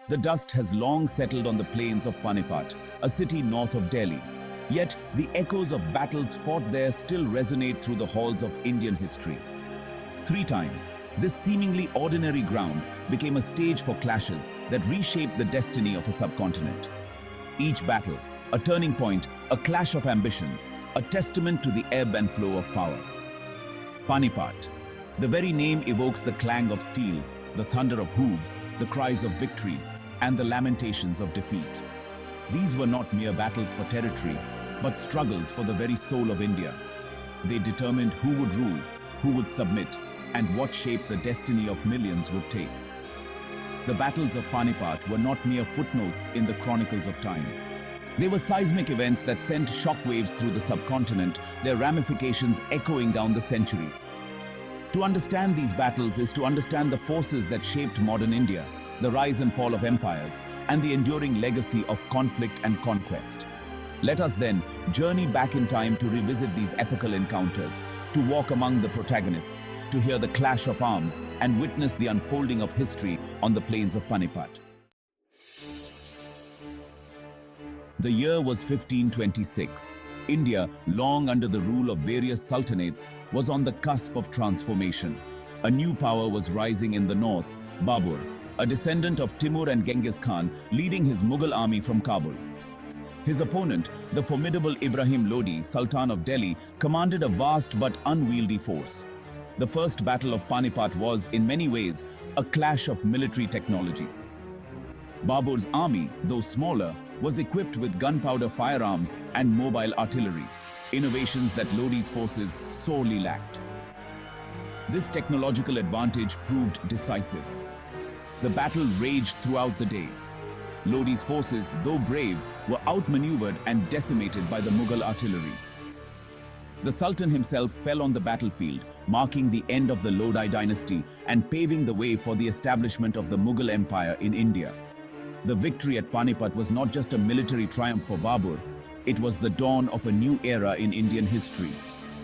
The dust has long settled on the plains of Panipat, a city north of Delhi. Yet, the echoes of battles fought there still resonate through the halls of Indian history. 3 times, this seemingly ordinary ground became a stage for clashes that reshaped the destiny of a subcontinent. Each battle, a turning point, a clash of ambitions, a testament to the ebb and flow of power. Panipat. The very name evokes the clang of steel, the thunder of hooves, the cries of victory, and the lamentations of defeat. These were not mere battles for territory, but struggles for the very soul of India. They determined who would rule, who would submit, and what shape the destiny of millions would take. The battles of Panipat were not mere footnotes in the chronicles of time. They were seismic events that sent shockwaves through the subcontinent, their ramifications echoing down the centuries. To understand these battles is to understand the forces that shaped modern India, the rise and fall of empires, and the enduring legacy of conflict and conquest. Let us then journey back in time to revisit these epical encounters, to walk among the protagonists, to hear the clash of arms, and witness the unfolding of history on the plains of Panipat. The year was 1526. India, long under the rule of various sultanates, was on the cusp of transformation. A new power was rising in the north, Babur, a descendant of Timur and Genghis Khan, leading his Mughal army from Kabul. His opponent, the formidable Ibrahim Lodi, Sultan of Delhi, commanded a vast but unwieldy force. The first battle of Panipat was, in many ways, a clash of military technologies. Babur's army, though smaller, was equipped with gunpowder firearms and mobile artillery, innovations that Lodi's forces sorely lacked. This technological advantage proved decisive. The battle raged throughout the day. Lodi's forces, though brave, were outmaneuvered and decimated by the Mughal artillery. The Sultan himself fell on the battlefield, marking the end of the Lodi dynasty and paving the way for the establishment of the Mughal Empire in India. The victory at Panipat was not just a military triumph for Babur, it was the dawn of a new era in Indian history.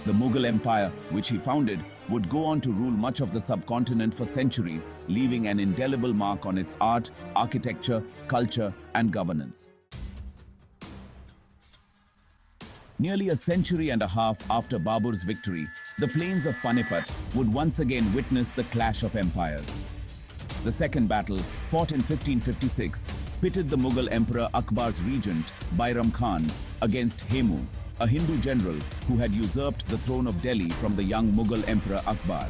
The Mughal Empire, which he founded, would go on to rule much of the subcontinent for centuries, leaving an indelible mark on its art, architecture, culture, and governance. Nearly a century and a half after Babur's victory, the plains of Panipat would once again witness the clash of empires. The second battle, fought in 1556, pitted the Mughal Emperor Akbar's regent, Bairam Khan, against Hemu, a Hindu general who had usurped the throne of Delhi from the young Mughal Emperor Akbar.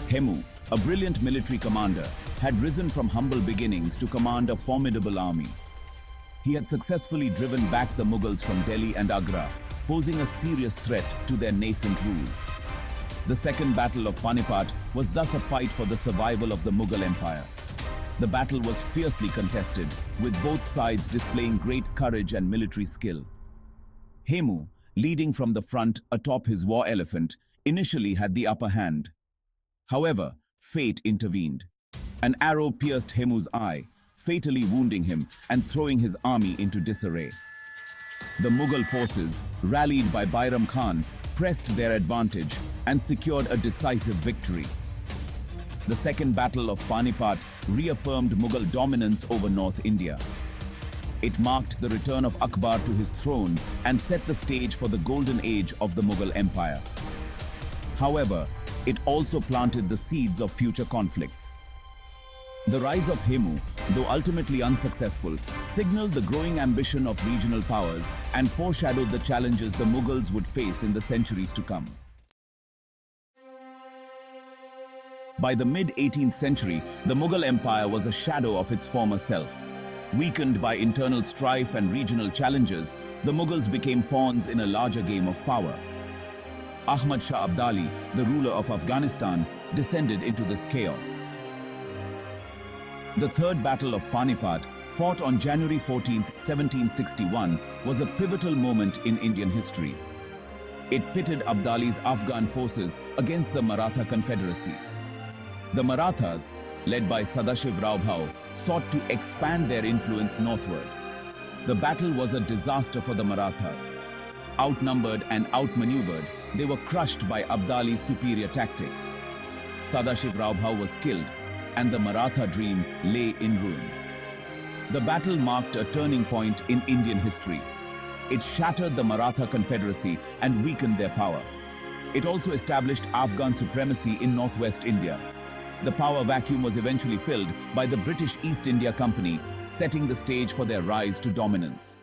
Hemu, a brilliant military commander, had risen from humble beginnings to command a formidable army. He had successfully driven back the Mughals from Delhi and Agra, posing a serious threat to their nascent rule. The second battle of Panipat was thus a fight for the survival of the Mughal Empire. The battle was fiercely contested, with both sides displaying great courage and military skill. Hemu, leading from the front atop his war elephant, initially had the upper hand. However, fate intervened. An arrow pierced Hemu's eye, fatally wounding him and throwing his army into disarray. The Mughal forces, rallied by Bairam Khan, pressed their advantage and secured a decisive victory. The Second Battle of Panipat reaffirmed Mughal dominance over North India. It marked the return of Akbar to his throne and set the stage for the golden age of the Mughal Empire. However, it also planted the seeds of future conflicts. The rise of Hemu, though ultimately unsuccessful, signaled the growing ambition of regional powers and foreshadowed the challenges the Mughals would face in the centuries to come. By the mid-18th century, the Mughal Empire was a shadow of its former self. Weakened by internal strife and regional challenges, the Mughals became pawns in a larger game of power. Ahmad Shah Abdali, the ruler of Afghanistan, descended into this chaos. The Third Battle of Panipat, fought on January 14, 1761, was a pivotal moment in Indian history. It pitted Abdali's Afghan forces against the Maratha Confederacy. The Marathas, led by Sadashiv Rao Bhau, sought to expand their influence northward. The battle was a disaster for the Marathas. Outnumbered and outmaneuvered, they were crushed by Abdali's superior tactics. Sadashiv Rao Bhau was killed, and the Maratha dream lay in ruins. The battle marked a turning point in Indian history. It shattered the Maratha Confederacy and weakened their power. It also established Afghan supremacy in northwest India. The power vacuum was eventually filled by the British East India Company, setting the stage for their rise to dominance.